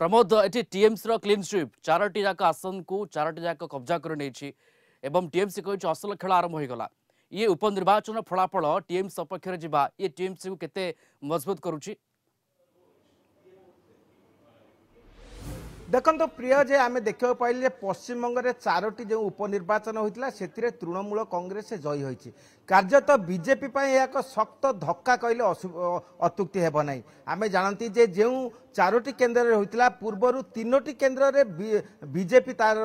प्रमोद ये टीएमसी रो clean sweep Charoti जाक आसन को चारोटी जाक कब्जा कर टीएमसी कही असल खेल आरंभ हो गला ये उपनिर्वाचन फलाफल टीएमसी सपक्ष में ये टीएमसी को केते मजबूत करुच्ची देखो प्रिय जे आम देखा पाइले पश्चिमबंग में चारोटी जो उपनिर्वाचन होता से तृणमूल कांग्रेस जयी होती कार्यत बीजेपी एक शक्त धक्का कहले अत्युक्ति हेब ना आम जानती जे जो चारोटी केन्द्र में होता पूर्वर तीनोटी केन्द्र में बीजेपी तार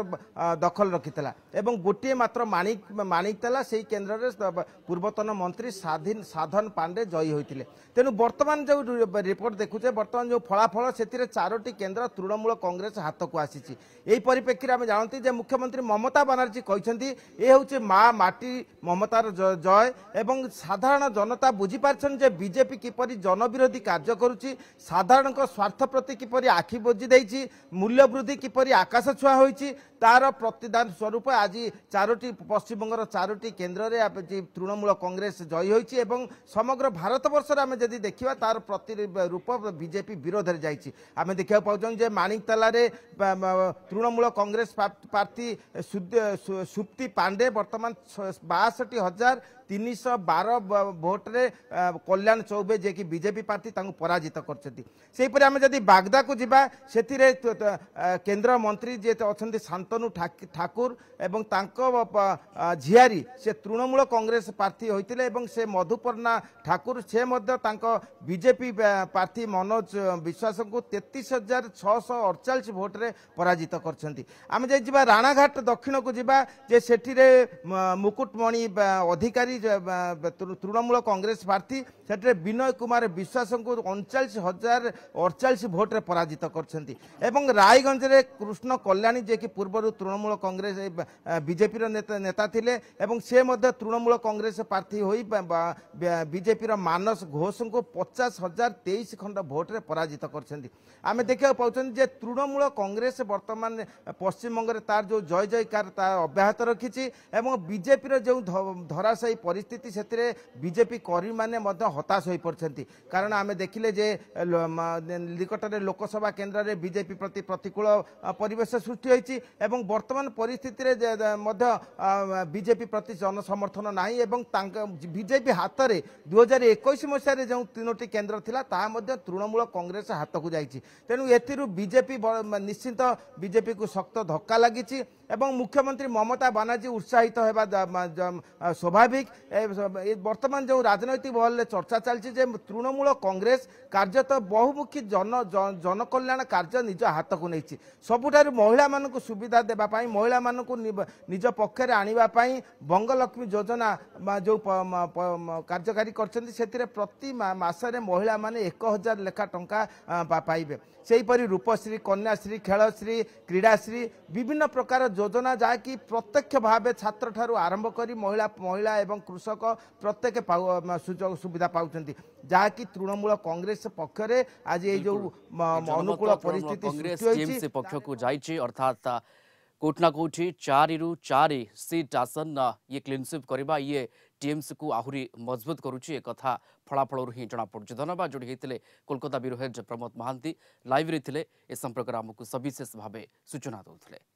दखल रखी एवं गोटे मात्र माणिक तला से केन्द्र में पूर्वतन मंत्री साधन पांडे जयी होते तेणु बर्तमान जो रिपोर्ट देखुचे बर्तमान जो फलाफल से चारोटी केन्द्र तृणमूल कांग्रेस हाथ को आसी यही परिप्रेक्षी में जानती जे मुख्यमंत्री ममता बानार्जी कहते ये हूँ माँ माटी ममतार जय एवं साधारण जनता बुझीपार जे बीजेपी किपर जनविरोधी कार्य करुच्ची साधारण स्वार्थ प्रति किपर आखि बोझी देती मूल्य वृद्धि किपर आकाश छुआ होती तार प्रतिदान स्वरूप आज चारोटी पश्चिमबंगर चारोटी केन्द्र में तृणमूल कांग्रेस जयी होती समग्र भारत वर्ष आम जदि देखा तार प्रतिरूप बीजेपी विरोध में जाइए आम देखा पाँच माणिकताल तृणमूल कांग्रेस प्रार्थी सुप्ति पांडे बर्तमान 62,312 भोट्रे कल्याण चौबे जे कि बीजेपी पार्टी पराजित कर आम जदि बागदा को जीवा से केन्द्र मंत्री जे अच्छा शांतनु ठाकुर एवं झियारी से तृणमूल कांग्रेस प्रार्थी होते से मधुपर्णा ठाकुर से बीजेपी प्रार्थी मनोज विश्वास को 33,648 भोट्रे पराजित करम जा राणाघाट दक्षिण को जीवा जे सेठिरे मुकुटमणि अधिकारी तृणमूल कांग्रेस प्रार्थी से विनय कुमार विश्वास को 39,048 भोट्रे पराजित कर रायगंज रे कृष्ण कल्याणी जे कि पूर्व तृणमूल कांग्रेस बीजेपी नेता थिले एवं से तृणमूल कांग्रेस प्रार्थी हो बीजेपी मानस घोष को 50,023 खंड भोट्रे पराजित कर आम देखा पाँच तृणमूल कांग्रेस बर्तमान पश्चिमबंग में तार जो जय जयकार अब्याहत रखी बीजेपी जो धराशायी परिस्थिति से बीजेपी कर्मी मैंने हताश हो पड़ते कारण आम देखिले जे निकट में लोकसभा केन्द्र में बीजेपी प्रति प्रतिकूल परिवेश सृष्टि होती वर्तमान परिस्थिति बीजेपी प्रति जनसमर्थन ना बीजेपी हाथ में 2021 मसीह जो तीनोटी केन्द्र थिला तृणमूल कांग्रेस हाथ को जाइए तेणु एथिरु बीजेपी निश्चित बीजेपी को शक्त धक्का लगी मुख्यमंत्री ममता बानार्जी उत्साहित होगा स्वाभाविक वर्तमान जो राजनैतिक महल चर्चा चलती तृणमूल कांग्रेस कार्यत बहुमुखी जनकल्याण कार्य निज हाथ को नहीं सबुठार महिला मानक सुविधा देवाई महिला मानक निज पक्षरे आने बंगलक्ष्मी योजना जो कार्यकारी कर प्रति मासरे महिला माने 1,000 लेखा टंका पाइबे सेहीपरि रूपश्री कन्याश्री खेलश्री क्रीड़ाश्री विभिन्न प्रकार योजना जहाँकि प्रत्यक्ष भाव छात्र ठारू आरंभ कर महिला एवं कृषक प्रत्येक सुजोग सुविधा पाउछन्ति जहाँकि तृणमूल कांग्रेस पक्षरे आज ये जो अनुकूल परिस्थिति टीएमसी पक्ष को जाइछि अर्थात कोटना कोठी 4 सीट आसन ये क्लीन स्वीप करबा ये टीएमसी को आहुरी मजबूत करुच्ची एक कथा फलाफल ही जना पड़ुछि धन्यवाद जोड़ी होते Kolkata bureau head Pramod Mahanty live रे थिले ए संपर्क आमको सविशेष भाव सूचना दौले।